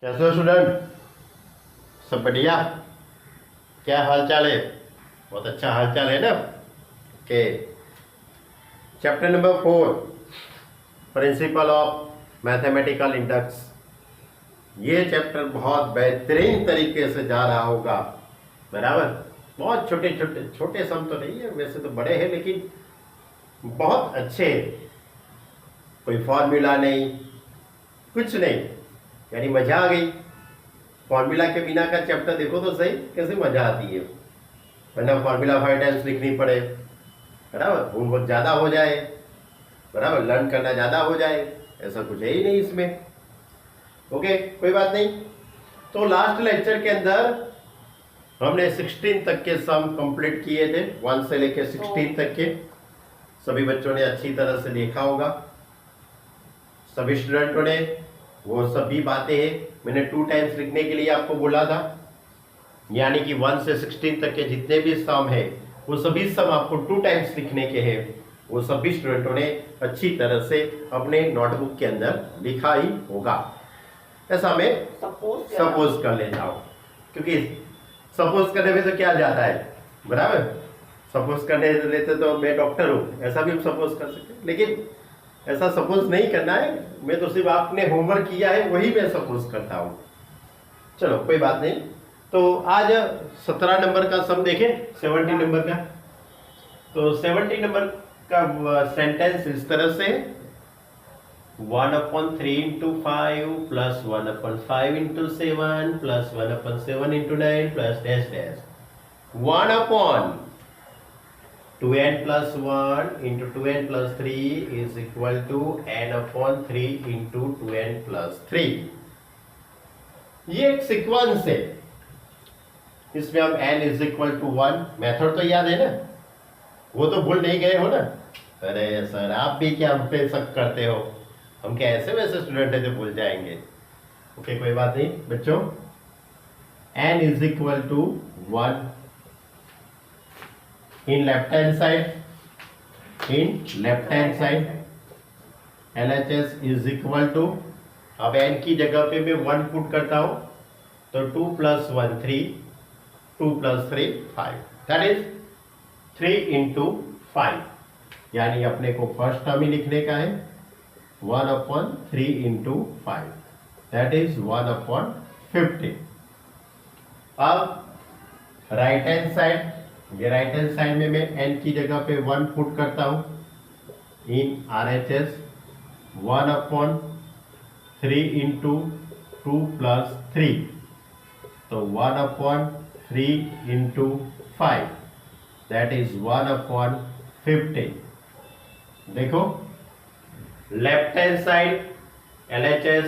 कैसे हो स्टूडेंट? सब बढ़िया? क्या हाल चाल है? बहुत अच्छा हाल चाल है ना? Okay. Chapter number 4, principle of mathematical index. ये चैप्टर बहुत बेहतरीन तरीके से जा रहा होगा, बराबर। बहुत छोटे छोटे छोटे सम तो नहीं है, वैसे तो बड़े हैं लेकिन बहुत अच्छे। कोई फॉर्मूला नहीं, कुछ नहीं, यानी मजा आ गई। फॉर्मूला के बिना का चैप्टर देखो तो सही, कैसे मजा आती है। वरना फॉर्मूला 5 टाइम्स लिखनी पड़े, बराबर, होमवर्क ज़्यादा हो जाए, बराबर, लर्न करना ज़्यादा हो जाए, ऐसा कुछ है ही नहीं इसमें। ओके, कोई बात नहीं। तो लास्ट लेक्चर के अंदर हमने 16 तक के सम कंप्लीट किए थे, 1 से लेकर 16 तक के। सभी बच्चों ने अच्छी तरह से देखा होगा, सभी स्टूडेंटों ने। वो सभी बातें हैं, मैंने 2 टाइम्स लिखने के लिए आपको बोला था, यानी कि 1 से 16 तक के जितने भी सम है वो सभी सम आपको 2 टाइम्स लिखने के हैं। वो सभी स्टूडेंटों ने अच्छी तरह से अपने नोटबुक के अंदर लिखा ही होगा, ऐसा मैं सपोज कर लेता हूँ। क्योंकि सपोज करने में तो क्या जाता है, बराबर। सपोज करने लेते तो मैं डॉक्टर हूँ, ऐसा भी हम सपोज कर सकते हैं, लेकिन ऐसा सपोज नहीं करना है। मैं तो सिर्फ आपने होमवर्क किया है वही मैं सपोज करता हूँ। चलो कोई बात नहीं। तो आज 17 नंबर का सम देखें, 70 नंबर का। तो 70 नंबर का सेंटेंस इस तरह से, 1/3 into 5 plus 1/5 into 7 plus 1/7 into 9 plus dash dash 1/2n plus 1 into 2n plus 3 is equal to n/3 into 2n plus 3। ये एक सीक्वेंस है, इसमें हम n is equal to 1, method तो याद है ना, वो तो भूल नहीं गए हो ना? अरे सर आप भी क्या हम पे शक करते हो? हम क्या ऐसे वैसे स्टूडेंट है जो भूल जाएंगे? ओके, कोई बात नहीं बच्चों। n is equal to 1 in left hand side, LHS is equal to, अब n की जगह पे मैं 1 पुट करता हूं, तो 2 plus 1 3, 2 plus 3 5, that is 3 into 5, यानी अपने को फर्स्ट टर्म ही लिखने का है, 1/3 इंटू 5, दैट इज 1/50। अब राइट हैंड साइड, ये राइट हैंड साइड में मैं n की जगह पे 1 पुट करता हूं, इन RHS 1/3 इंटू 2 प्लस 3, तो 1/3 इंटू 5, दैट इज 1/50। देखो left hand side LHS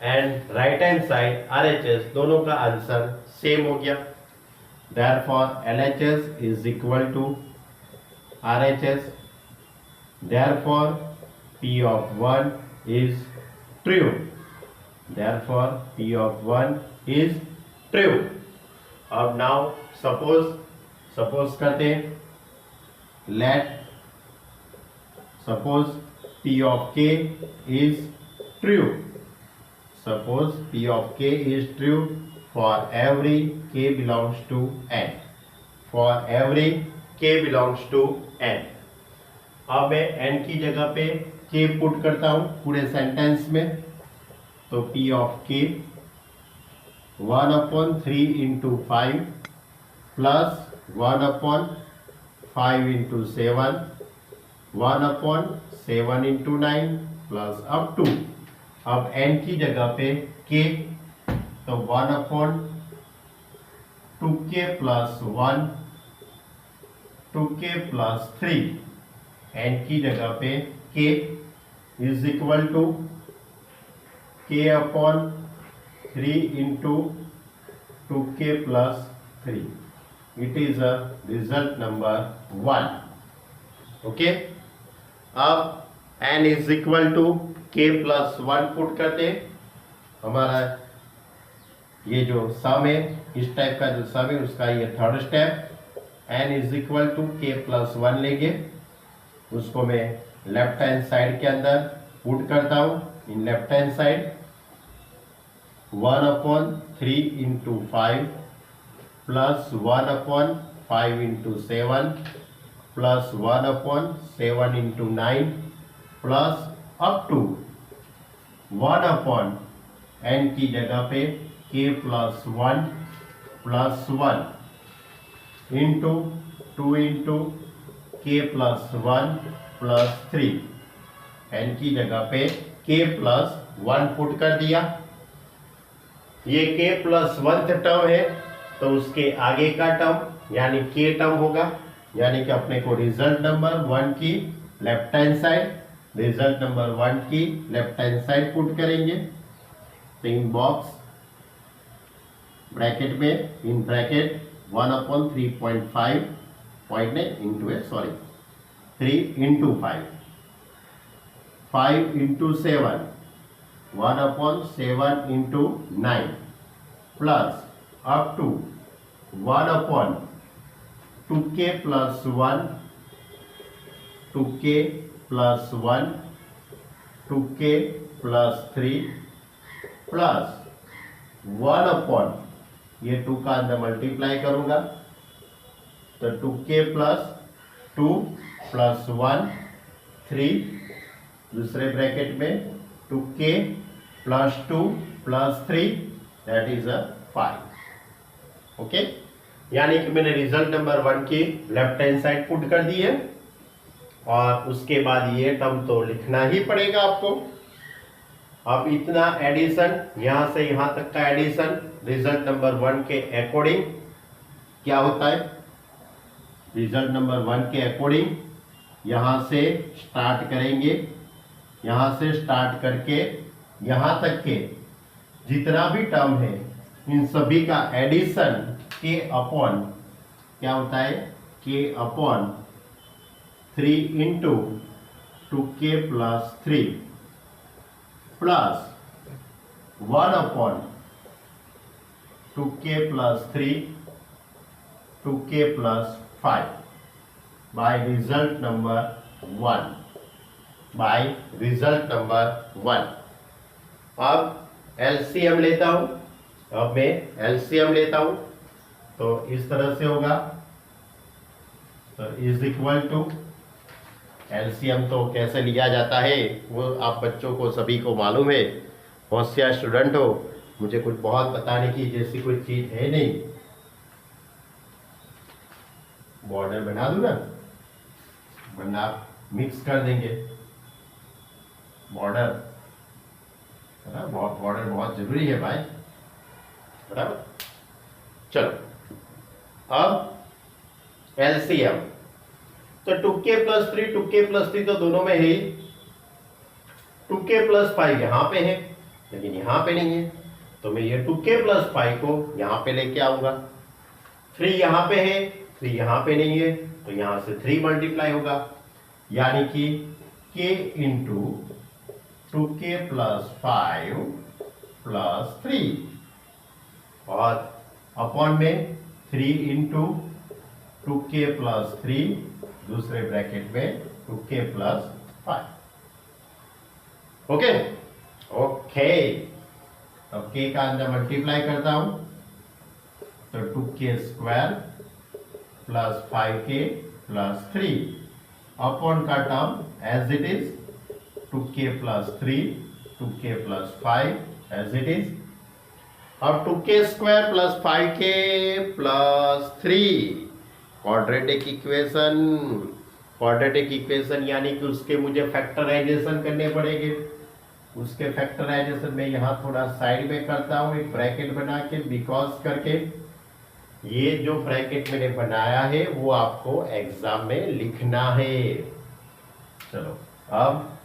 and right hand side RHS दोनों का आंसर सेम हो गया। Therefore LHS is equal to RHS, therefore P of 1 is true, therefore P of 1 is true। अब now suppose करते हैं, let suppose P of K is true, suppose P of K is true for every k belongs to n, for every k belongs to n। अब मैं n की जगह पे k put करता हूं पूरे सेंटेंस में, तो P of k 1/3 into 5 plus 1/5 into 7, 1/7 into 9 plus up to, अब n की जगह पे k, तो 1/2k plus 1, 2k plus 3, n की जगह पे k is equal to k/3 into 2k plus 3। It is a result number 1। Okay, अब n is equal to k plus 1 put करते, हमारा ये जो सम है, इस टाइप का जो सम है उसका ये third step, n is equal to k plus 1 लेंगे, उसको मैं लेफ्ट हैंड साइड के अंदर पुट करता हूं, इन left hand side 1/3 into 5 plus 1/5 into 7 plus 1/7 into 9 plus up to 1/n की जगह पे k plus 1 plus 1 into 2 into k plus 1 plus 3 n की जगह पे k plus 1 पुट कर दिया। ये k plus 1th टर्म है तो उसके आगे का टर्म यानी k टर्म होगा, यानी कि अपने को रिजल्ट नंबर 1 की left hand side, result number 1 की लेफ्ट हैंड साइड पुट करेंगे। तो इन बॉक्स ब्रैकेट में इन ब्रैकेट 1/3.5 पॉइंट नहीं इंटू है, sorry 3 into 5 into 7 1/7 into 9 plus up to 1/2k plus 1 2k plus 1 2k plus 3 plus 1/, ये 2 का अंदर मल्टीप्लाई करूंगा तो 2k plus 2 plus 1 3, दूसरे ब्रैकेट में 2k plus 2 plus 3 that is 5। Okay, यानी कि मैंने रिजल्ट नंबर 1 की लेफ्ट हैंड साइड पुट कर दी है और उसके बाद ये टर्म तो लिखना ही पड़ेगा आपको। अब इतना एडिशन, यहां से यहां तक का एडिशन रिजल्ट नंबर 1 के अकॉर्डिंग क्या होता है, रिजल्ट नंबर 1 के अकॉर्डिंग यहां से स्टार्ट करेंगे, यहां से स्टार्ट करके यहां तक के जितना भी टर्म है इन सभी का एडिशन के अपॉन क्या होता है, के upon 3 into 2k plus 3 plus 1/2k plus 3 2k plus 5 by result number 1, by result number 1। अब एलसीएम लेता हूं, अब मैं एलसीएम लेता हूं तो इस तरह से होगा, तो इज इक्वल टू एलसीएम तो कैसे लिया जाता है वो आप बच्चों को सभी को मालूम है, होशियार स्टूडेंट हो, मुझे कुछ बहुत बताने की जैसी कोई चीज है नहीं। बॉर्डर बना दूं ना, वरना आप मिक्स कर देंगे बॉर्डर, है ना, बॉर्डर बहुत जरूरी है भाई, बराबर। चलो अब एलसीएम तो 2k plus 3 2k plus 3 तो दोनों में है, 2k plus 5 यहां पे है लेकिन यहां पे नहीं है, तो मैं ये 2k plus 5 को यहां पे लेके आऊंगा, 3 यहां पे है 3 यहां पे नहीं है तो यहां से 3 मल्टीप्लाई होगा, यानी कि k into 2k plus 5 plus 3 और अपॉन में 3 into 2k plus 3 दूसरे ब्रैकेट में 2k plus 5। ओके ओके, अब k का अंदर मल्टीप्लाई करता हूं तो 2k square plus 5k plus 3 upon का term as it is 2k plus 3 2k plus 5 as it is. अब 2k square plus 5k plus 3 quadratic equation, quadratic equation यानी कि उसके मुझे फैक्टराइजेशन करने पड़ेंगे, उसके फैक्टराइजेशन में यहाँ थोड़ा साइड में करता हूँ एक ब्रैकेट बना के, बिकॉज करके ये जो ब्रैकेट मैंने बनाया है वो आपको एग्जाम में लिखना है। चलो अब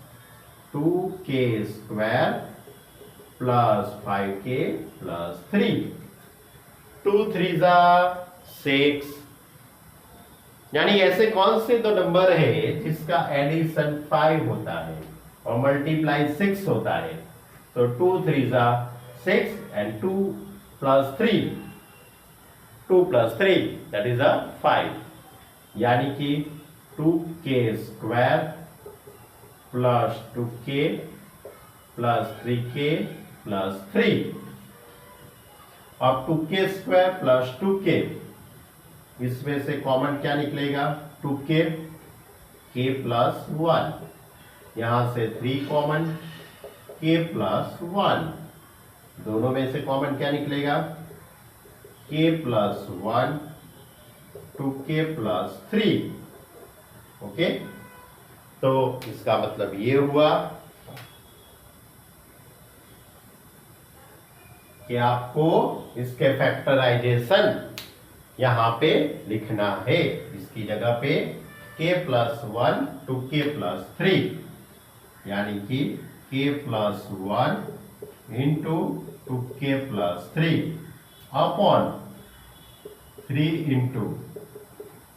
2k square plus 5k plus 3 2 3 6, यानी ऐसे कौन से दो नंबर है जिसका एडिशन 5 होता है और मल्टीप्लाई 6 होता है, तो 2 3 6 and 2 plus 3 2 plus 3 that is 5, यानी कि 2k square plus 2k plus 3k plus 3 अब 2k स्क्वायर प्लस 2k, इसमें से कॉमन क्या निकलेगा 2k, k प्लस 1, यहां से 3 कॉमन, k प्लस 1, दोनों में से कॉमन क्या निकलेगा k plus 1, 2k plus 3। Okay, तो इसका मतलब ये हुआ कि आपको इसके फैक्टराइजेशन यहां पे लिखना है, इसकी जगह पे k प्लस 1 2k प्लस 3, यानी कि k plus 1 into 2k plus 3 upon 3 into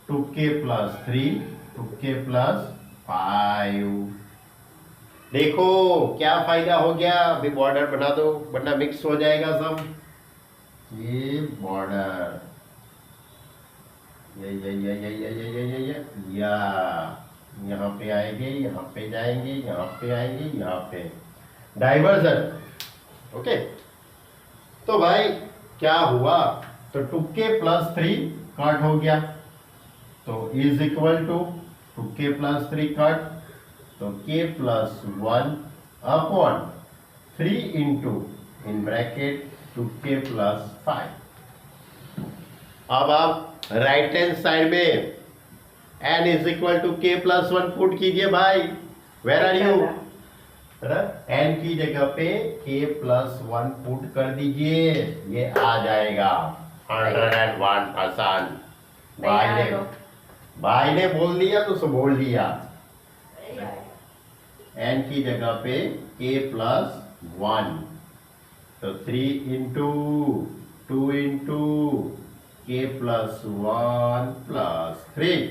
2k plus 3 2k plus 5। देखो क्या फायदा हो गया, अभी बॉर्डर बना दो वरना मिक्स हो जाएगा सब। ये बॉर्डर ये या यहाँ पे आएंगे, यहाँ पे जाएंगे, यहाँ पे आएंगे, यहाँ पे डाइवर्जन। ओके, तो भाई क्या हुआ, तो 2k प्लस 3 कट हो गया, तो is equal to 2k plus 3 cut, तो k plus 1 upon 3 into in bracket 2k plus 5। अब आप राइट हैंड साइड में n is equal to k plus 1 put कीजिए भाई, वेर आर यू, n की जगह पे k प्लस 1 पुट कर दीजिए, ये आ जाएगा 101%। भाई ने बोल दिया तो सो बोल दिया, n की जगह पे k प्लस 1, तो 3 into 2 into k plus 1 plus 3,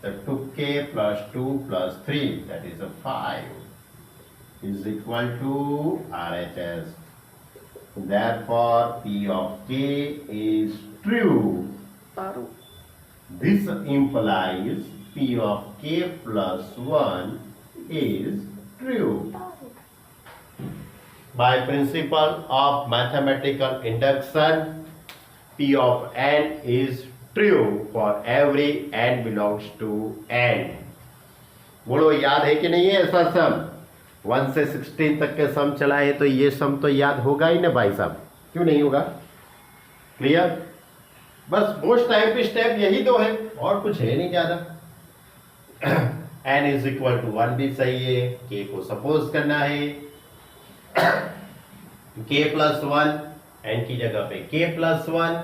तो 2k plus 2 plus 3 that is a 5 is equal to RHS. Therefore P of k is true. This implies P of k plus 1 is true. By principle of mathematical induction, P of n is true for every n belongs to n. बोलो याद है कि नहीं है ऐसा सम, 1 से 16 तक के सम चलाए तो ये सम तो याद होगा ही ना भाई साहब, क्यों नहीं होगा? क्लियर? बस मोस्ट टाइम पे स्टेप यही दो है और कुछ है नहीं ज्यादा। n इज इक्वल टू 1 भी सही है, k को सपोज करना है k प्लस 1, n की जगह पे k प्लस 1,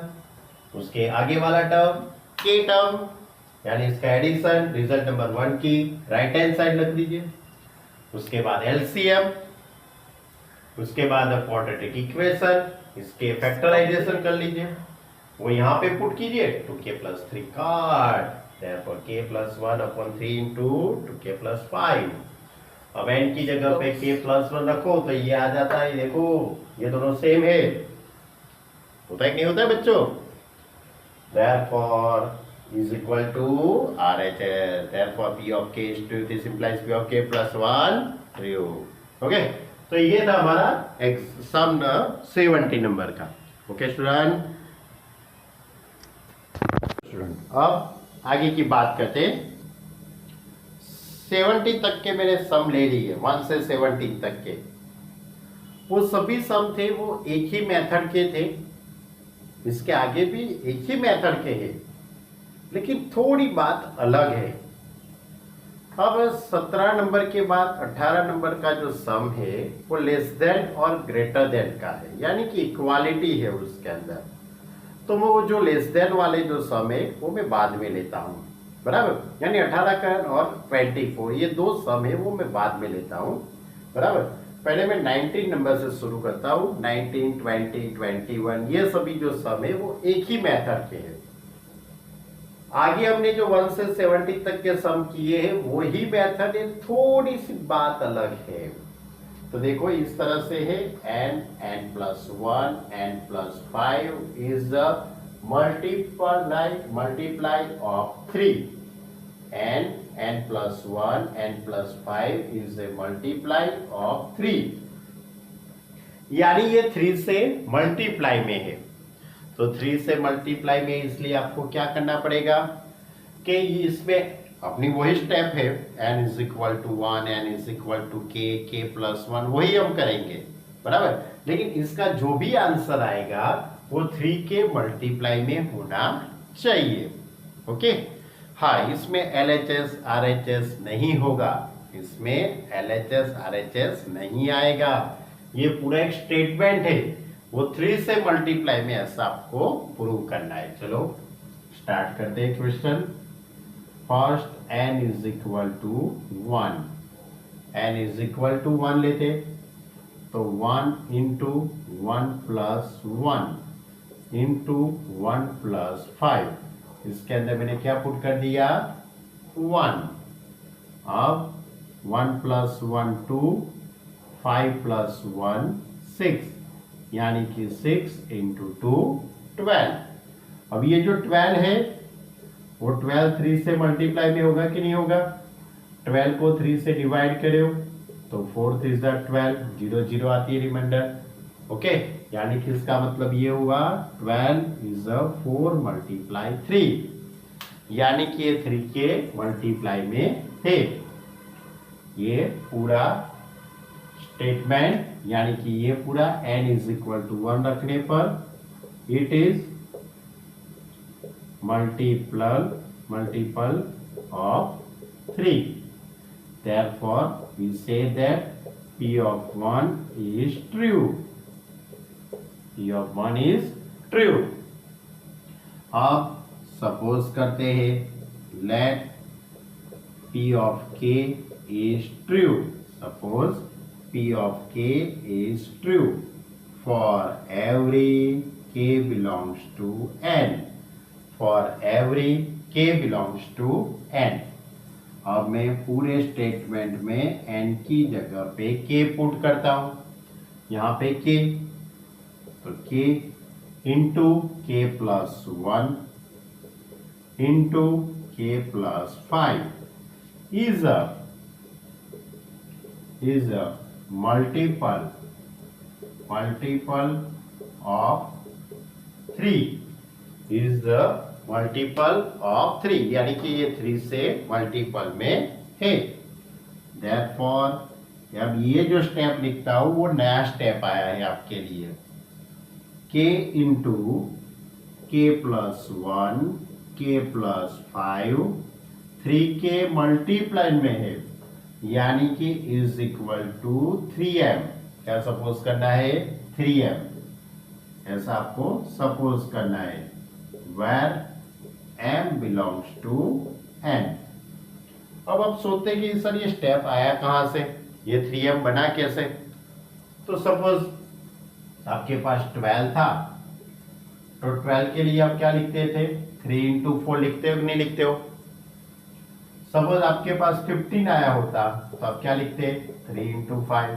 उसके आगे वाला टर्म k टर्म, यानी इसका एडिशन, रिजल्ट नंबर 1 की राइट हैंड साइड रख दीजिए, उसके बाद एलसीएम, उसके बाद क्वाड्रेटिक इक्वेशन, इसके फैक्टराइजेशन कर लीजिए, वो यहाँ पे पुट कीजिए, 2k प्लस 3 काट, therefore k plus 1 upon 3 into 2k plus 5। अब n की जगह पे k प्लस 1 रखो तो ये आ जाता है, देखो ये दोनों सेम है, होता है कि नहीं होता है बच्चों? Therefore is equal to RHS. Therefore P of k is true. This implies P of k plus 1 true. Okay? तो ये था हमारा सम 70 नंबर का। ओके स्टूडेंट, अब आगे की बात करते हैं। 70 तक के मैंने सम ले लिए, 1 से 70 तक के, वो सभी सम थे वो एक ही मेथड के थे, इसके आगे भी एक ही मेथड के हैं, लेकिन थोड़ी बात अलग है। अब 17 नंबर के बाद 18 नंबर का जो सम है वो लेस देन और ग्रेटर देन का है, यानी कि इक्वालिटी है उसके अंदर। तो वो जो लेस देन वाले जो सम है वो मैं बाद में लेता हूँ, बराबर, यानी 18 का और 24 ये दो सम है वो मैं बाद में लेता हूँ, बराबर। पहले मैं 19 नंबर से शुरू करता हूँ, 19, 20, 21 ये सभी जो सम है वो एक ही मेथड के हैं। आगे हमने जो 1 से 70 तक के सम किए हैं वही मेथड है, थोड़ी सी बात अलग है। तो देखो इस तरह से है, n plus 1 n plus 5 is the multiply of 3, n plus 1 n plus 5 is A multiply of 3, यानी ये 3 से मल्टीप्लाई में है। तो 3 से मल्टीप्लाई में इसलिए आपको क्या करना पड़ेगा कि इसमें अपनी वही स्टेप है, n is equal to 1, n is equal to k plus 1, वही हम करेंगे बराबर। लेकिन इसका जो भी आंसर आएगा वो 3 के मल्टीप्लाई में होना चाहिए। ओके हाँ, इसमें LHS RHS नहीं होगा, इसमें LHS RHS नहीं आएगा। ये पूरा एक स्टेटमेंट है, वो 3 से मल्टीप्लाई में ऐसा आपको प्रूव करना है। चलो स्टार्ट करते हैं question. First n is equal to 1, n is equal to 1 लेते तो 1 इंटू 1 प्लस 1 इंटू 1 प्लस 5, इसके अंदर मैंने क्या पुट कर दिया 1। अब 1 प्लस 1 2, 5 प्लस 1 6, यानी कि 6 इंटू 2 12। अब ये जो 12 है वो 12 3 से मल्टीप्लाई में होगा कि नहीं होगा। 12 को 3 से डिवाइड करो तो 4 3 12, 0 0 आती है रिमाइंडर। ओके यानी कि इसका मतलब ये हुआ 12 इज 4 मल्टीप्लाई 3, यानी कि ये 3 के मल्टीप्लाई में है। ये पूरा स्टेटमेंट यानी कि ये पूरा n इज इक्वल टू 1 रखने पर it is multiple of 3. Therefore, we say that P of 1 is true. P of 1 is true. अब सपोज करते हैं let P of k is true. Suppose P of k is true for every k belongs to n. For every k belongs to n. अब मैं पूरे statement में n की जगह पे k पुट करता हूं। यहाँ पे k तो k into k plus 1 into k plus 5 is a multiple of 3 is the multiple of 3, यानी कि ये 3 से मल्टीपल में है। Therefore, अब ये जो स्टेप लिखता हूं वो नया स्टेप आया है आपके लिए। k into k plus 1 k plus 5 3 के मल्टीप्लाई में है, यानी कि इज इक्वल टू 3m। क्या सपोज करना है 3m, ऐसा आपको सपोज करना है where m belongs to n। अब आप सोचते हैं कि सर ये स्टेप आया कहां से, ये 3m बना कैसे। तो सपोज आपके पास 12 था तो 12 के लिए आप क्या लिखते थे 3 इंटू 4 लिखते हो कि नहीं लिखते हो। सपोज आपके पास 15 आया होता तो आप क्या लिखते 3 इंटू 5।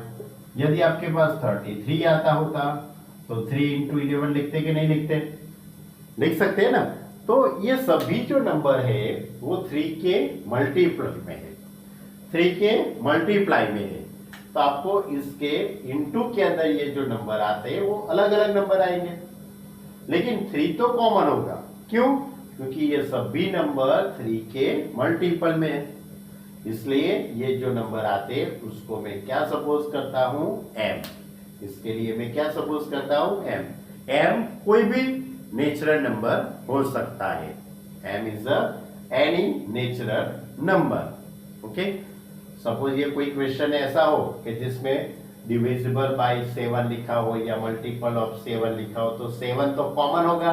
यदि आपके पास 33 आता होता तो 3 इंटू 11 लिखते कि नहीं लिखते, लिख सकते हैं ना। तो ये सभी जो नंबर है वो 3 के मल्टीप्लाई में है, 3 के मल्टीप्लाई में है। तो आपको इसके इनटू के अंदर ये जो नंबर आते हैं वो अलग अलग नंबर आएंगे, लेकिन 3 तो कॉमन होगा। क्यों? क्योंकि ये सभी नंबर 3 के मल्टीपल में है, इसलिए ये जो नंबर आते हैं उसको मैं क्या सपोज करता हूं m। इसके लिए मैं क्या सपोज करता हूं m। m कोई भी नेचुरल नंबर हो सकता है, m is any natural number. Okay suppose ये कोई क्वेश्चन ऐसा हो कि जिसमें डिविजिबल बाय 7 लिखा हो या मल्टीपल ऑफ 7 लिखा हो, तो 7 तो कॉमन होगा,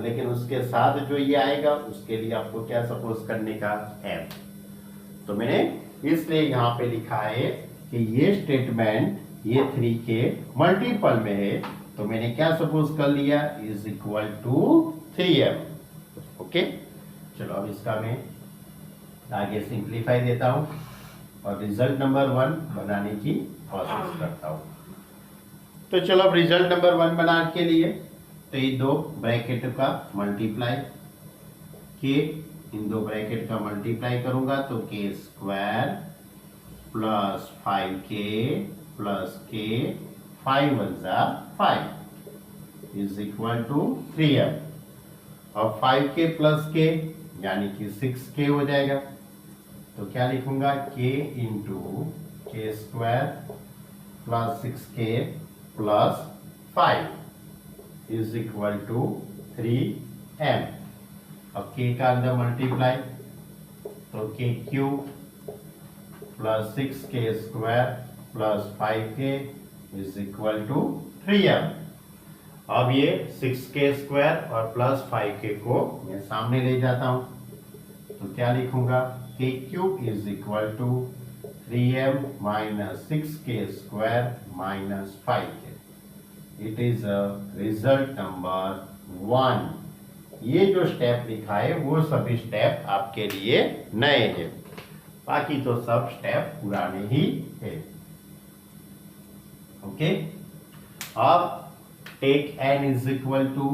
लेकिन उसके साथ जो ये आएगा उसके लिए आपको क्या सपोज करने का m। तो मैंने इसलिए यहाँ पे लिखा है कि ये स्टेटमेंट ये 3 के मल्टीपल में है, तो मैंने क्या सपोज कर लिया is equal to 3m। Okay चलो अब इसका मैं आगे सिंप्लीफाई देता हूं और रिजल्ट नंबर 1 बनाने की कोशिश करता हूं। तो चलो अब रिजल्ट नंबर 1 बनाने के लिए तो ये दो ब्रैकेट का मल्टीप्लाई के, इन दो ब्रैकेट का मल्टीप्लाई करूंगा तो के square plus 5k plus k 5 1 जा 5। Is equal to 3m। अब 5k प्लस k यानी कि 6k हो जाएगा। तो क्या लिखूंगा, k into k square plus 6k plus 5 is equal to 3m। अब k का अंदर मल्टीप्लाई, तो k cube plus 6k square plus 5k is equal to 3m। अब ये 6k स्क्वायर और प्लस 5k को मैं सामने ले जाता हूं, तो क्या लिखूंगा, k cube is equal to 3m minus 6k square minus 5k। It is result number 1। ये जो स्टेप लिखा है वो सभी स्टेप आपके लिए नए हैं, बाकी तो सब स्टेप पुराने ही है। ओके, अब take n is equal to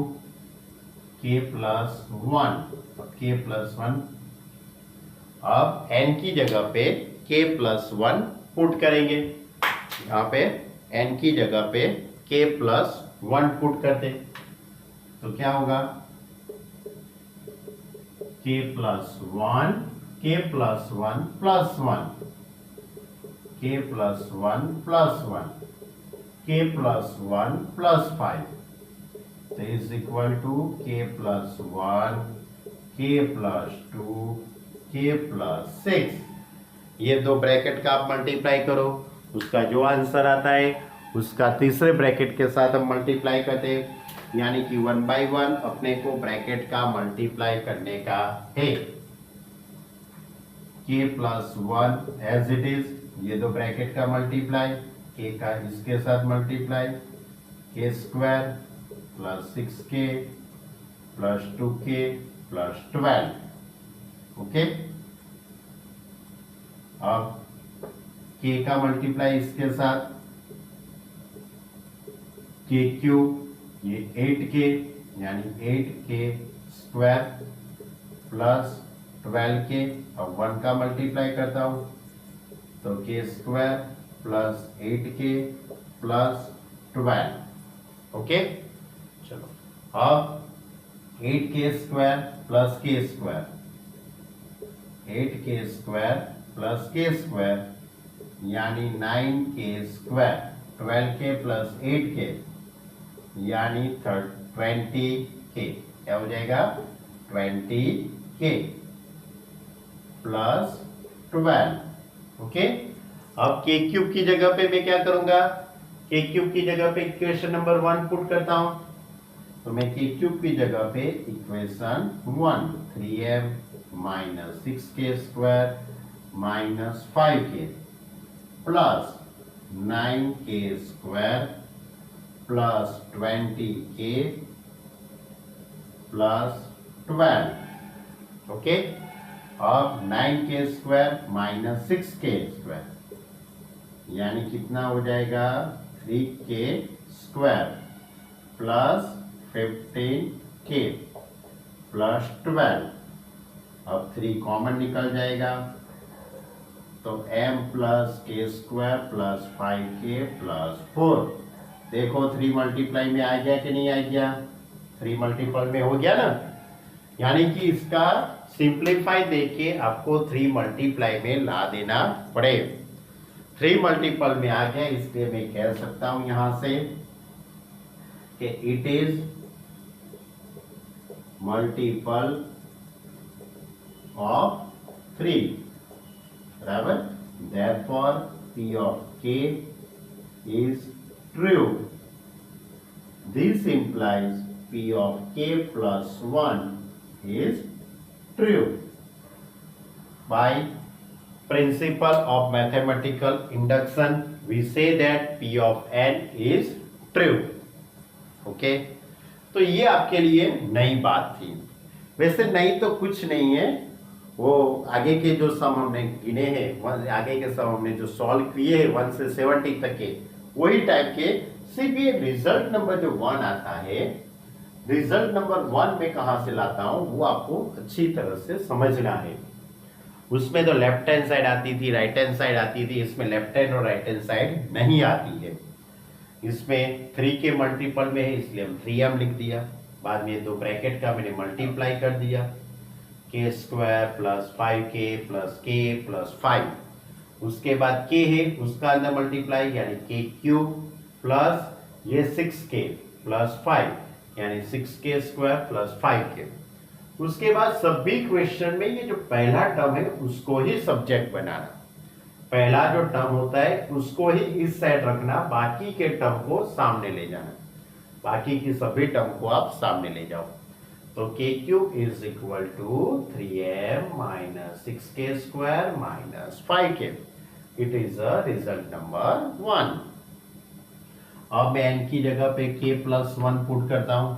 k plus 1। k plus 1, अब n की जगह पे k प्लस 1 पुट करेंगे। यहाँ पे n की जगह पे k प्लस 1 पुट करते, तो क्या होगा, k plus 1 k plus 1 plus 1 k plus 1 plus 1 k plus 1 plus 5, तो is equal to k plus 1 k plus 2 k plus 6। ये दो ब्रैकेट का आप मल्टीप्लाई करो, उसका जो आंसर आता है उसका तीसरे ब्रैकेट के साथ हम मल्टीप्लाई करते हैं, यानी कि 1 बाई 1 अपने को ब्रैकेट का मल्टीप्लाई करने का है। k plus 1 as it is, ये दो ब्रैकेट का मल्टीप्लाई, k का इसके साथ multiply, k square plus 6k plus 2k plus 12। Okay, अब k का मल्टीप्लाई इसके साथ, k क्यूब, ये 8k यानी 8k स्क्वायर प्लस 12k। अब 1 का मल्टीप्लाई करता हूं, तो k square plus 8k plus 12। Okay, चलो अब 8k square plus k square, 8k square plus k square यानी 9k square, 12k plus 8k यानी 20k। क्या हो जाएगा, 20k प्लस 12। ओके, अब k क्यूब की जगह पे मैं क्या करूंगा, k क्यूब की जगह पे इक्वेशन नंबर 1 पुट करता हूं, तो मैं k क्यूब की जगह पे equation 1 3m minus 6k square minus 5k plus 9k square plus 20k plus 12। Okay, अब 9k square minus 6k square यानी कितना हो जाएगा, 3k square plus 15k plus 12। अब 3 कॉमन निकल जाएगा, तो m plus k square plus 5k plus 4। देखो 3 मल्टीप्लाई में आ गया कि नहीं आ गया, 3 मल्टीपल में हो गया ना, यानी कि इसका सिंप्लीफाई देके आपको 3 मल्टीप्लाई में ला देना पड़े। 3 मल्टीपल में आ गया, इसलिए मैं कह सकता हूं यहां से कि इट इज मल्टीपल ऑफ 3, बराबर। Therefore p of k is true. This implies p of k plus 1 is true. By principle of mathematical induction, we say that p of n is true. Okay? तो ये आपके लिए नई बात थी। वैसे नई तो कुछ नहीं है, वो आगे के जो सम हमने गिने हैं, आगे के सम हमने जो सॉल्व किए हैं 1 से 70 तक के, वही टाइप के। सिर्फ ये रिजल्ट नंबर जो 1 आता है, रिजल्ट नंबर 1 में कहां से लाता हूं वो आपको अच्छी तरह से समझना है। उसमें तो लेफ्ट हैंड साइड आती थी, राइट हैंड साइड आती थी, इसमें लेफ्ट हैंड और राइट हैंड साइड नहीं आती है। इसमें 3 के मल्टीपल में है इसलिए हम 3m लिख दिया। बाद में 2 ब्रैकेट का मैंने मल्टीप्लाई कर दिया, k square plus 5k plus k plus 5। उसके बाद k है उसका अंदर मल्टीप्लाई यानी k क्यूब प्लस ये 6k प्लस 5 यानी 6k स्क्वायर प्लस 5k। उसके बाद सभी क्वेश्चन में ये जो पहला टर्म है उसको ही सब्जेक्ट बनाना, पहला जो टर्म होता है उसको ही इस साइड रखना, बाकी के टर्म को सामने ले जाना, बाकी की सभी टर्म को आप सामने ले जाओ। तो k cube is equal to 3m minus 6k square minus 5k। It is a result number 1। अब मैं n की जगह पे k प्लस 1 पुट करता हूं,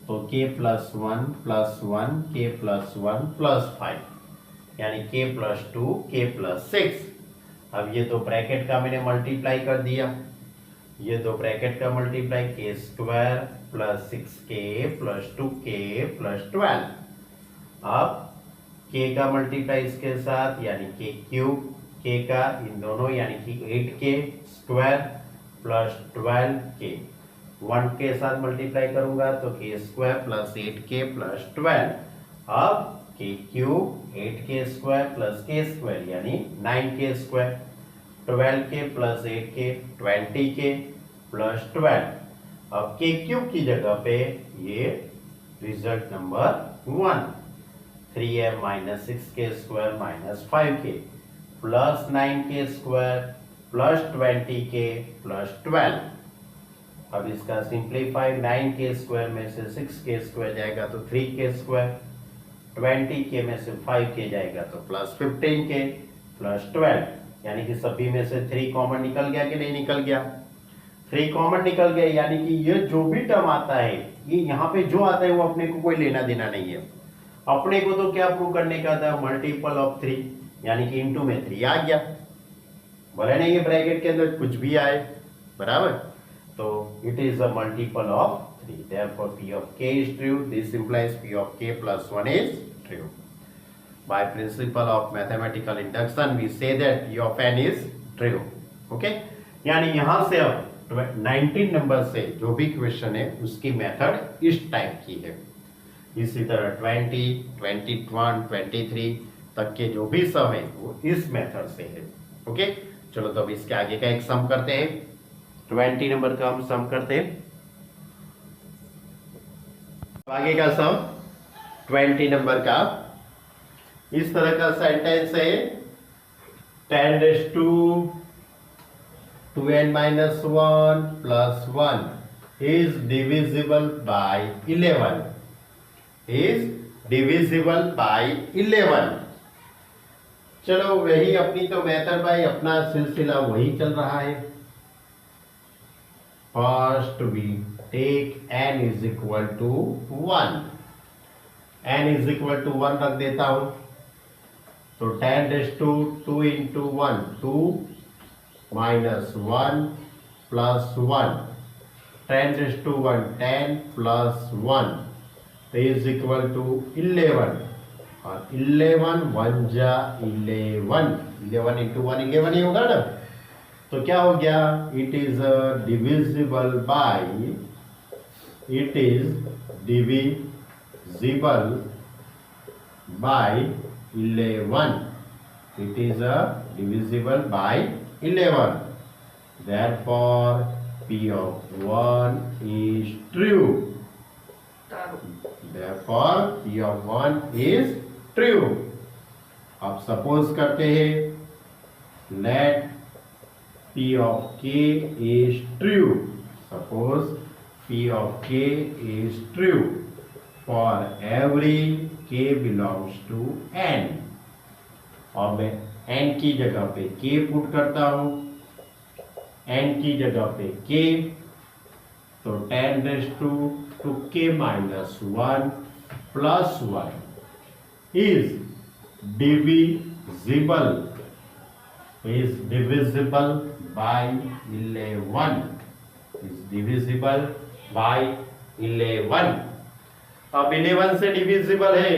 तो k plus 1 plus 1 k plus 1 plus 5 यानी k प्लस 2 k प्लस 6। अब ये 2 ब्रैकेट का मैंने मल्टीप्लाई कर दिया, ये 2 ब्रैकेट का multiply k square plus 6k plus 2k plus 12। अब k का मल्टीप्लाई इसके साथ यानी k क्यूब, k का इन दोनों यानी कि 8k स्क्वायर प्लस 12k, 1 के साथ मल्टीप्लाई करूंगा तो k square plus 8k plus 12। अब k cube 8k square plus k square यानी 9k square, 12k plus 8k 20k plus 12। अब k क्यूब की जगह पे ये result number 1 3m minus 6k square minus 5k plus 9k square plus 20k plus 12। अब इसका simplify 9k square में से 6k स्क्वायर जाएगा तो 3k स्क्वायर, 20k में से 5k जाएगा तो प्लस 15k प्लस 12 यानी कि सभी में से 3 कॉमन निकल गया कि नहीं निकल गया? 3 कॉमन निकल गया यानी कि ये जो भी टर्म आता है ये यहाँ पे जो आता है वो अपने को कोई लेना देना नहीं है। अपने को तो क्या प्रूव करने का था, मल्टीपल ऑफ 3 यानी कि इनटू में 3 आ गया, बोले नहीं ये ब्रैकेट के अंदर कुछ भी आए, बराबर। तो it is a multiple of 3, therefore p of k is true. This implies p of k plus 1 is true. By principle of mathematical induction we say that p of n is true. Okay, यानी यहां से अब 19 number से जो भी question है उसकी method इस टाइप की है। इसी तरह 20, 21, 23 तक के जो भी सम है वो इस मेथड से है। ओके, चलो तो अब इसके आगे का एक सम करते हैं। 20 नंबर का हम सम करते हैं। आगे का सम 20 नंबर का इस तरह का सेंटेंस है 10 raised to 2n minus 1 plus 1 is divisible by 11, is divisible by 11। चलो वही अपनी तो मेथड भाई, अपना सिलसिला वही चल रहा है। First we take n is equal to 1, n is equal to 1 रख देता हूं, तो 10 raised to 2 into 1 2 minus 1 plus 1, 10 raised to 1 10 plus 1 is equal to 11 और 11 1 जा 11, 11 into 1 11 ही होगा ना। तो क्या हो गया, it is divisible bye, it is divisible bye 11, it is divisible by 11, therefore p of 1 is true, therefore p of 1 is true। अब suppose करते हैं let p of k is true, suppose p of k is true for every k belongs to n। और मैं n की जगह पे k put करता हूं, n की जगह पे k, तो 10 raised to 2k minus 1 plus 1 is divisible by 11, is divisible by 11। अब 11 से डिविजिबल है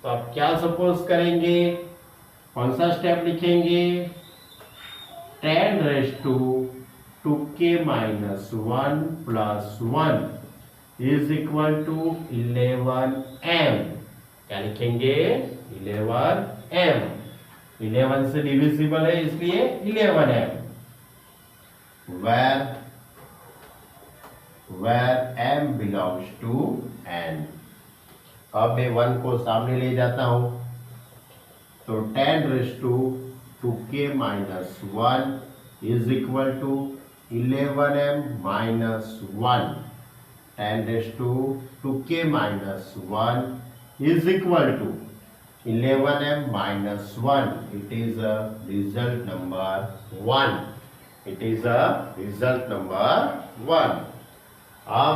तो अब क्या सपोज करेंगे, कौन सा स्टेप लिखेंगे, 10 raised to 2k minus 1 plus 1 is equal to 11m। क्या लिखेंगे? 11m। 11 से डिविजिबल है इसलिए 11m। where m belongs to n। अब मैं 1 को सामने ले जाता हूं तो 10 raised to 2k minus 1 is equal to 11m minus 1। 10 raised to 2k minus 1 is equal to 11m minus 1। It is a result number 1। It is a result number 1। अब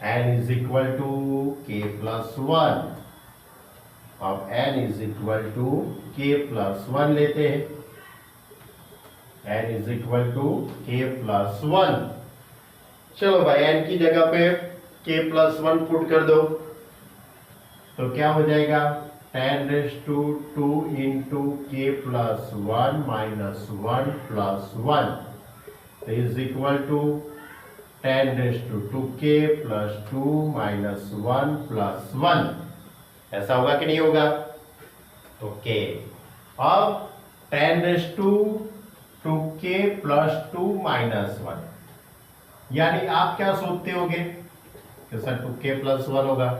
n is equal to k plus 1। अब n is equal to k plus 1 लेते हैं। n is equal to k plus 1। चलो भाई n की जगह पे k plus 1 put कर दो तो क्या हो जाएगा? 10 raised to 2 into k plus 1 minus 1 plus 1 is equal to 10 raised to 2k plus 2 minus 1 plus 1। ऐसा होगा कि नहीं होगा? ओके। अब 10 raised to 2k plus 2 minus 1 यानी आप क्या सोचते होगे कि सर 2k plus 1 होगा।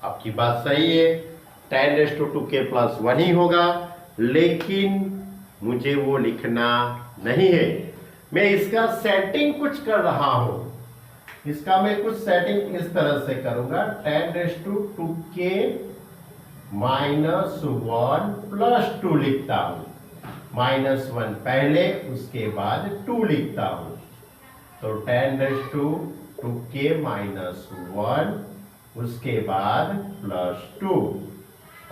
आपकी बात सही है, 10 raised to 2k plus 1 ही होगा, लेकिन मुझे वो लिखना नहीं है। मैं इसका सेटिंग कुछ कर रहा हूं। इसका मैं कुछ सेटिंग इस तरह से करूंगा, 10 raised to 2k minus 1 plus 2 लिखता हूं। माइनस 1 पहले, उसके बाद 2 लिखता हूं। तो 10 raised to 2k minus 1 उसके बाद प्लस 2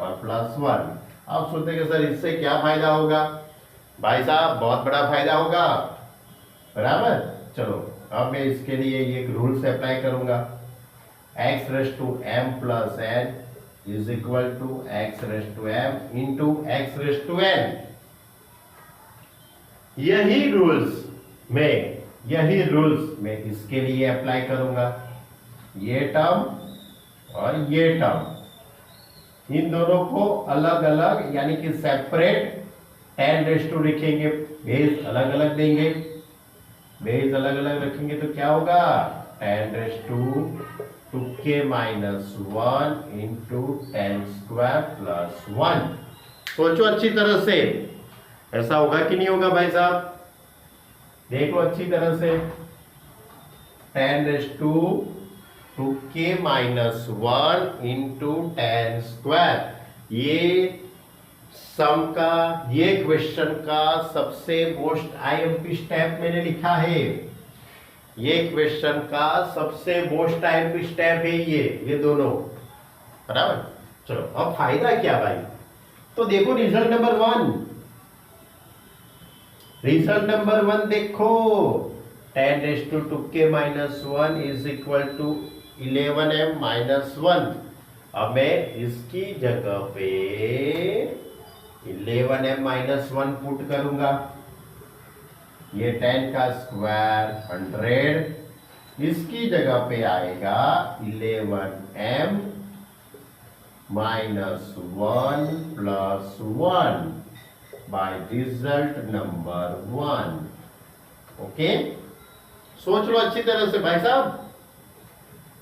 और प्लस 1। आप सोचते हैं सर इससे क्या फायदा होगा? भाई साहब बहुत बड़ा फायदा होगा, बराबर। चलो अब मैं इसके लिए एक रूल से अप्लाई करूंगा, x raised to m plus n is equal to x raised to m into x raised to n। यही रूल्स मैं इसके लिए अप्लाई करूंगा। ये टर्म और ये टर्म, इन दोनों को अलग अलग यानी कि सेपरेट 10 raised to लिखेंगे, बेस अलग अलग देंगे। बेस अलग अलग रखेंगे तो क्या होगा? 10 raised to 2k minus 1 into 10 square plus 1। सोचो अच्छी तरह से, ऐसा होगा कि नहीं होगा भाई साहब? देखो अच्छी तरह से, 10 raised to 2k minus 1 into 10 square। ये सम का, ये क्वेश्चन का सबसे मोस्ट आईएमपी स्टेप मैंने लिखा है। ये क्वेश्चन का सबसे मोस्ट आईएमपी स्टेप है ये दोनों, बराबर। चलो अब फायदा क्या भाई? तो देखो रिजल्ट नंबर 1। रिजल्ट नंबर 1 देखो, 10 raised to 2k minus 1 is equal to 11m minus 1। अब मैं इसकी जगह पे 11m minus 1 पुट करूंगा। ये 10 का स्क्वायर 100, इसकी जगह पे आएगा 11m minus 1 plus 1 by result number 1। Okay, सोच लो अच्छी तरह से भाई साहब।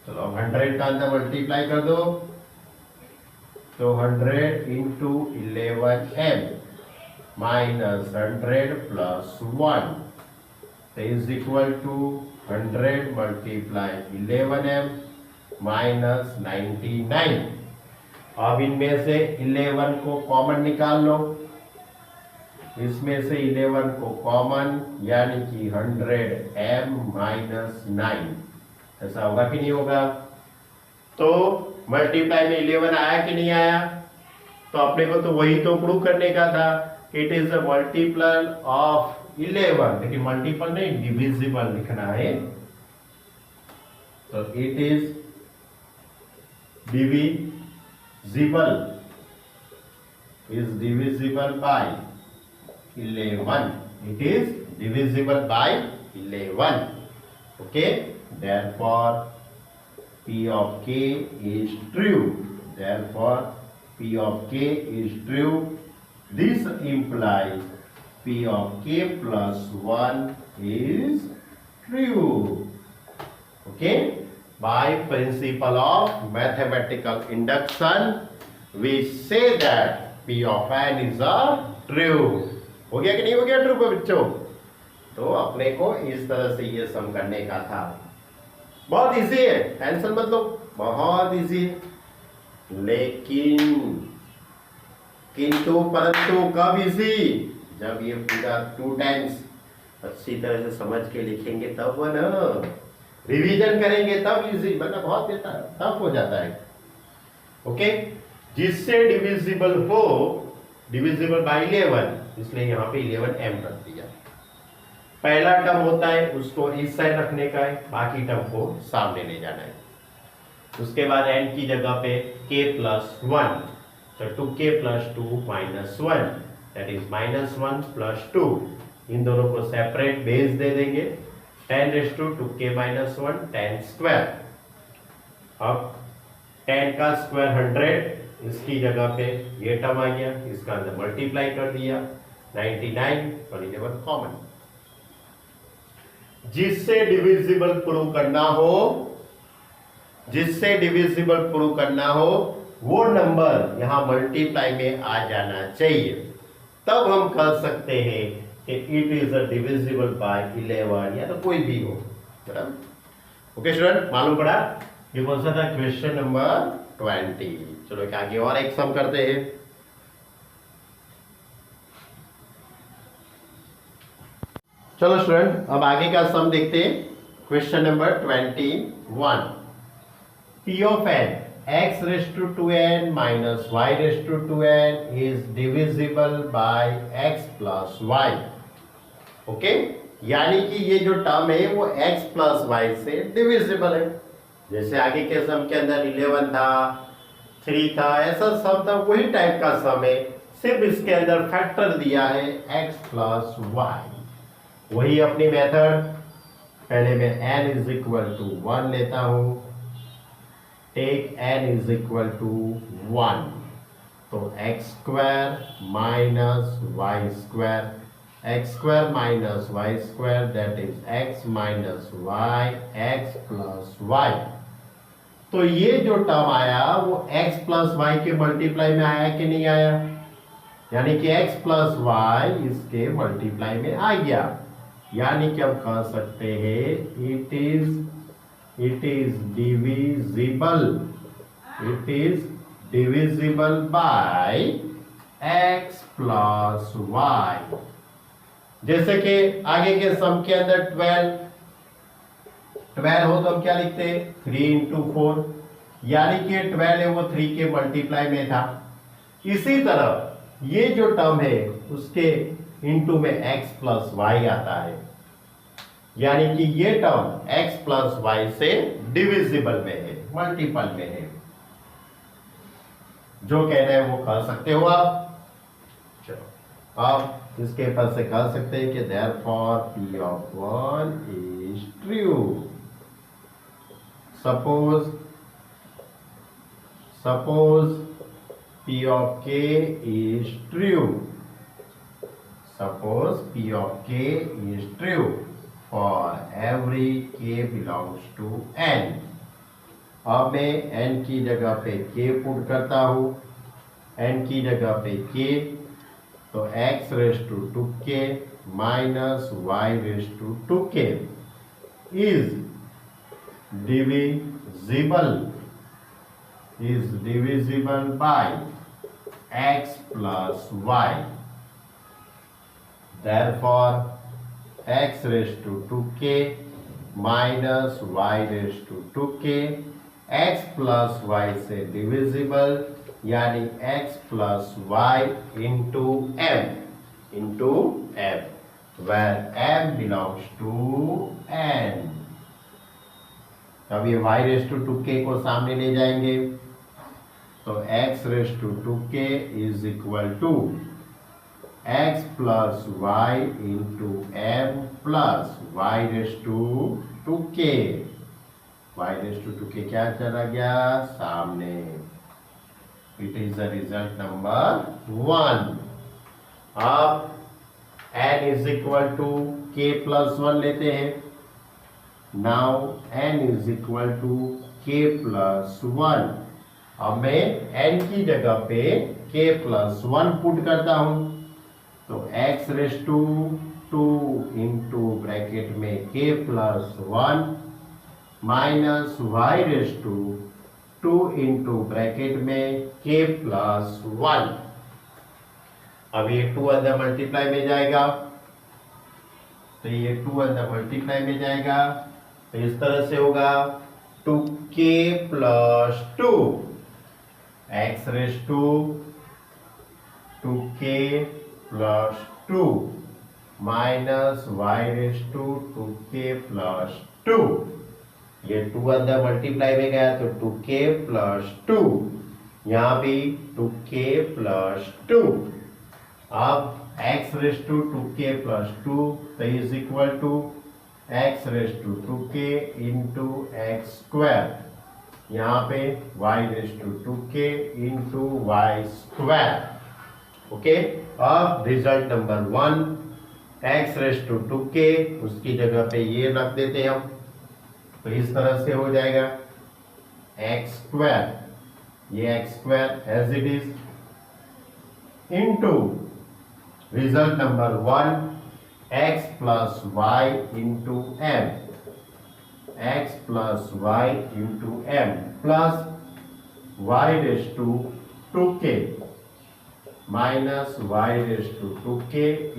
चलो 100 का अंदर मल्टीप्लाई कर दो तो 100 into 11m minus 100 plus 1 is equal to 100 multiply 11m minus 99। अब इनमें से 11 को कॉमन निकाल लो, इसमें से 11 को कॉमन यानी कि 100m minus 9। ऐसा होगा कि नहीं होगा? तो मल्टीप्लाई में 11 आया कि नहीं आया? तो अपने को तो वही तो प्रूव करने का था, it is a multiple of 11, लेकिन मल्टीपल नहीं डिविजिबल लिखना है। तो it is divisible by 11। It is divisible by 11. Okay, therefore P of K is true. Therefore P of K is true. This implies P of K plus 1 is true. Okay, by principle of mathematical induction we say that P of n is a true. हो गया कि नहीं हो गया true पे बच्चों? तो अपने को इस तरह से ये सम करने का था। बहुत इजी है, टेंशन मत लो, बहुत इजी है। लेकिन किंतु परंतु कब इजी? जब ये पूरा 2 टाइम्स अच्छी तरह से समझ के लिखेंगे तब वो ना, रिवीजन करेंगे तब इजी, वरना बहुत टफ हो जाता है। ओके, जिससे डिविजिबल हो, डिविजिबल बाय 11, इसलिए यहाँ पे 11m रख दिया। पहला टर्म होता है उसको इस साइड रखने का है, बाकी टर्म को सामने ले जाना है। उसके बाद n की जगह पे k प्लस 1, तो 2k plus 2 minus 1, that is minus 1 plus 2। इन दोनों को सेपरेट बेस दे देंगे, 10 rays to 2k minus 1, 10 square. अब 10 का स्क्वायर 100, इसकी जगह पे ये टर्म आ गया, इसका अंदर मल्टीप्लाई कर दिया, 99 और 11 कॉमन। जिससे डिविजिबल प्रूव करना हो, जिससे डिविजिबल प्रूव करना हो वो नंबर यहां मल्टीप्लाई में आ जाना चाहिए, तब हम कह सकते हैं कि it is a divisible by 11 या तो कोई भी हो। बराबर? ओके स्टूडेंट, मालूम पड़ा? ये कौन सा था? Question number 20। चलो एक आगे और एक सम करते हैं। चलो स्टूडेंट, अब आगे का सम देखते हैं। Question number 21। P of n x raised to 2n minus y raised to 2n is divisible by x plus y. Okay, यानी कि ये जो टर्म है वो x प्लस y से डिविजिबल है। जैसे आगे के सम के अंदर 11 था, 3 था, ऐसा सम था, वही टाइप का सम है, सिर्फ इसके अंदर फैक्टर दिया है x प्लस y। वही अपनी मेथड, पहले मैं n इज इक्वल टू 1 लेता हूं, take n is equal to 1, तो x square minus y square, x square minus y square that is x minus y, x plus y. तो ये जो टर्म आया वो x प्लस वाई के multiply में आया कि नहीं आया? यानी कि x प्लस वाई इसके मल्टीप्लाई में आ गया, यानी कि हम कह सकते हैं it is divisible by x plus y. जैसे कि आगे के सम के अंदर 12 हो तो हम क्या लिखते हैं? 3 इंटू 4, यानी कि 12 है वो 3 के मल्टीप्लाई में था। इसी तरह ये जो टर्म है उसके इंटू में x प्लस वाई आता है, यानी कि ये टर्म x प्लस वाई से डिविजिबल में है, मल्टीपल में है। जो कह रहे हैं वो कह सकते हो आप। चलो अब इसके पास से कह सकते हैं कि therefore P of 1 is true। Suppose P of K is true। Suppose P of K is true for every K belongs to n। अब मैं n की जगह पे K पुट करता हूँ, n की जगह पे K, तो x raise to 2k minus y raise to 2k is divisible by x plus y। Therefore x raised to 2k minus y raised to 2k, x plus y से divisible, यानी x plus y into m, where m belongs to n। अब ये y raised to 2k को सामने ले जाएंगे, तो x raised to 2k is equal to x x plus y into m plus y raise to 2k। Y raise to 2k क्या चला गया सामने। It is the result number 1। अब n is equal to k plus 1 लेते हैं। Now n is equal to k plus 1। अब मैं n की जगह पे k प्लस 1 पुट करता हूं, तो x raise to 2 into bracket में k plus 1 minus y raise to 2 into bracket में k प्लस 1। अब ये 2 अंदर मल्टीप्लाई में जाएगा, तो ये 2 अंदर मल्टीप्लाई में जाएगा, तो इस तरह से होगा 2k plus 2 x raise to 2k plus 2 minus y raise to 2k plus 2। ये 2 अंदर मल्टीप्लाई में गया तो 2k प्लस 2, यहाँ भी 2k प्लस 2। अब x raise to 2k plus 2 तो is equal to x raise to 2k into x square, यहाँ पे y raise to 2k into y square. Okay, अब result number 1 x raise to 2k, उसकी जगह पे ये रख देते हैं हम, तो इस तरह से हो जाएगा एक्स स्क्वायर, ये x square as it is into result number 1 x plus y into m, x plus y into m plus y raise to 2k minus y raise to 2k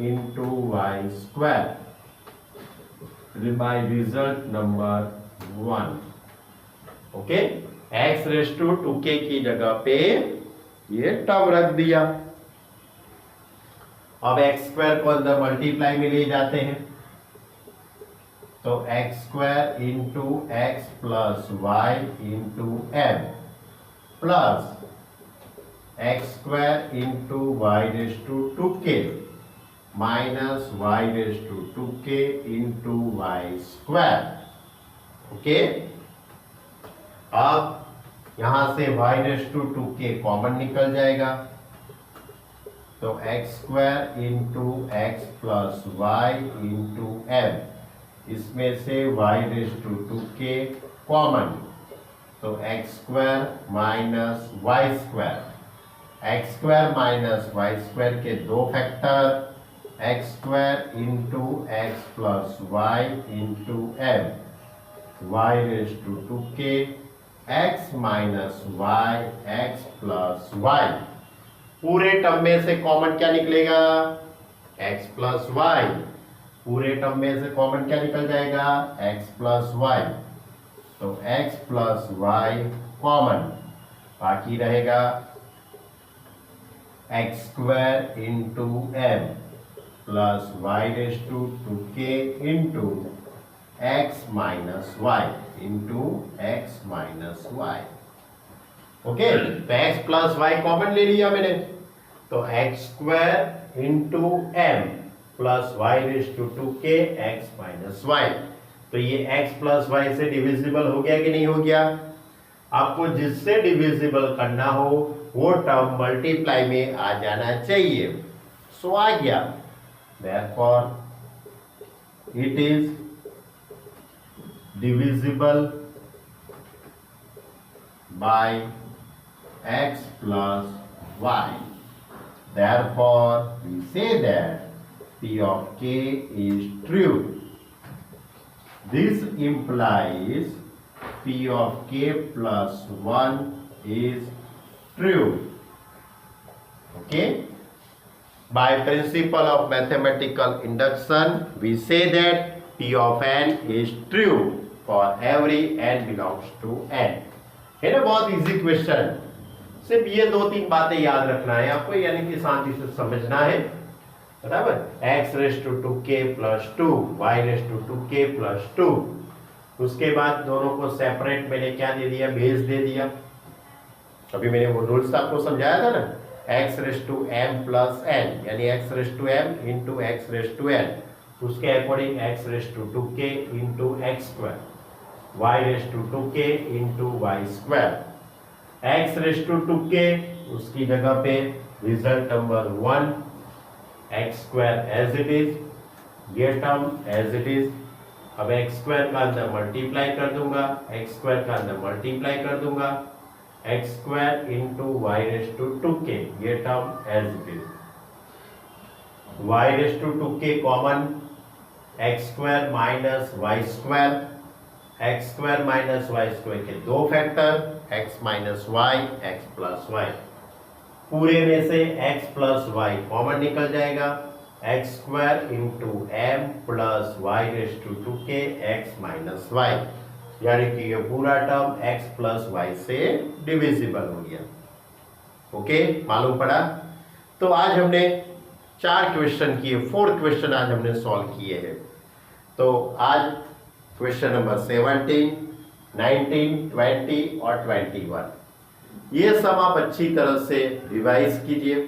into y square by result number 1। Okay, x raise to 2k की जगह पे ये term रख दिया। अब x square को अंदर multiply में ले जाते हैं, तो x square into x plus y into m plus x square into y raise to 2k minus y raise to 2k into y square. Okay, अब यहां से y raise to 2k common निकल जाएगा, तो x square into x plus y into m, इसमें से y raise to 2k common, तो x square minus y square, x square minus y square के दो factor, x square into x plus y into m, y raise to 2k, x minus y x plus y. पूरे term में से common क्या निकलेगा x plus y, पूरे term में से कॉमन क्या निकल जाएगा x प्लस वाई, तो x प्लस वाई कॉमन, बाकी रहेगा x square into m plus y raise to 2k into x minus y into x minus y. Okay, तो x प्लस वाई कॉमन ले लिया मैंने, तो x square into m plus y raise to 2k x minus y, तो ये x plus y से divisible हो गया कि नहीं हो गया। आपको जिससे डिविजिबल करना हो वो टर्म मल्टीप्लाई में आ जाना चाहिए, सो आ गया। Therefore it is divisible by x plus y. Therefore, we say that P of k is true. This implies P of k plus 1 is true. Okay? By principle of mathematical induction, we say that P of n is true for every n belongs to n. है ना, बहुत easy question. सिर्फ ये 2-3 बातें याद रखना है आपको, यानी कि शांति से समझना है, बराबर। x raise to 2k plus 2, y raise to 2k plus 2, उसके बाद दोनों को सेपरेट मैंने क्या दे दिया, बेस दे दिया। अभी मैंने वो रूल्स आपको समझाया था ना, x raise to m plus n, यानी x raise to m into x raise to n, उसके according x raise to 2k into x square, y raise to 2k into y square, x raise to 2k उसकी जगह पे result number 1, x square as it is, ये term as it is. अब x square का अंदर multiply कर दूंगा, x square का अंदर मल्टीप्लाई कर दूंगा, x square into y raise to 2k, ये term as it is, y raise to 2k common, x square minus y square, x square minus y square के दो factor, x minus y, x plus y, पूरे में से x plus y common निकल जाएगा, x square into m plus y raise to 2k x minus y, यानी कि ये पूरा टर्म एक्स प्लस वाई से डिविजिबल हो गया। ओके, मालूम पड़ा। तो आज हमने 4 क्वेश्चन किए, 4 क्वेश्चन आज हमने सॉल्व किए हैं। तो आज क्वेश्चन नंबर 17, 19, 20 और 21, ये सब आप अच्छी तरह से रिवाइज कीजिए।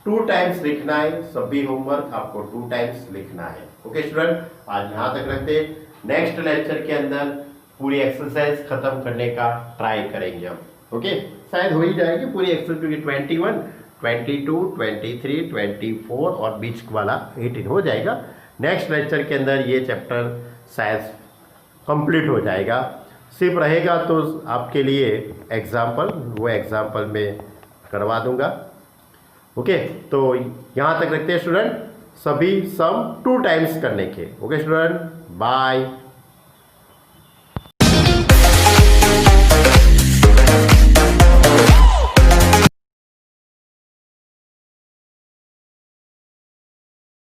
2 टाइम्स लिखना है, सभी होमवर्क आपको 2 टाइम्स लिखना है। ओके स्टूडेंट, आज यहाँ तक रखते हैं। नेक्स्ट लेक्चर के अंदर पूरी एक्सरसाइज खत्म करने का ट्राई करेंगे हम। ओके, शायद हो ही जाएगी पूरी एक्सरसाइज, क्योंकि 21, 22, 23, 24 और बीच वाला 18 हो जाएगा। नेक्स्ट लेक्चर के अंदर ये चैप्टर शायद कंप्लीट हो जाएगा। सिर्फ रहेगा तो आपके लिए एग्जाम्पल, वो एग्जाम्पल में करवा दूंगा। ओके, तो यहाँ तक रखते हैं स्टूडेंट, सभी सम 2 टाइम्स करने के। Okay student, bye.